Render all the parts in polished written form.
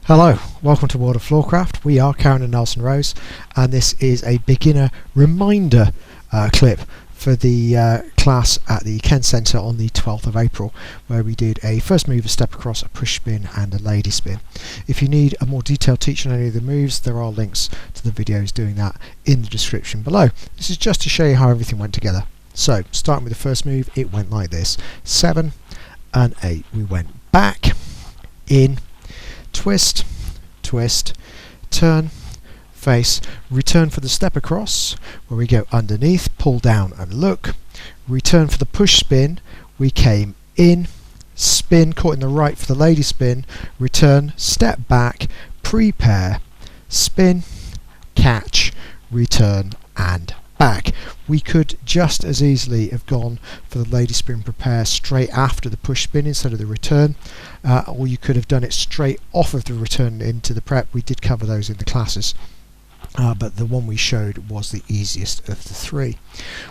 Hello, welcome to World of Floorcraft. We are Karen and Nelson Rose, and this is a beginner reminder clip for the class at the Kenn Centre on the 12th of April, where we did a first move, a step across, a push spin and a lady spin. If you need a more detailed teaching on any of the moves, there are links to the videos doing that in the description below. This is just to show you how everything went together. So, starting with the first move, it went like this. 7 and 8. We went back, in, twist, twist, turn, face, return for the step across, where we go underneath, pull down and look, return for the push spin, we came in, spin, caught in the right for the lady spin, return, step back, prepare, spin, catch, return and back. We could just as easily have gone for the lady spin prepare straight after the push spin instead of the return, or you could have done it straight off of the return into the prep. We did cover those in the classes, but the one we showed was the easiest of the three.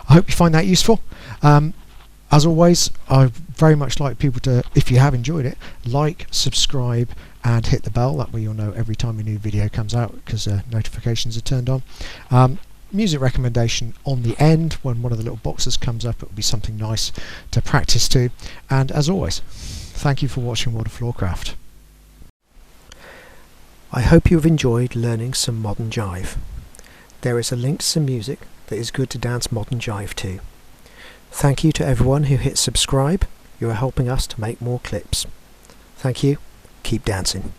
I hope you find that useful. As always, I very much like people to, if you have enjoyed it, like, subscribe and hit the bell. That way you'll know every time a new video comes out, because notifications are turned on. Music recommendation on the end when one of the little boxes comes up. It will be something nice to practice to. And as always, thank you for watching World of Floorcraft. I hope you have enjoyed learning some modern jive. There is a link to some music that is good to dance modern jive to. Thank you to everyone who hit subscribe. You are helping us to make more clips. Thank you. Keep dancing.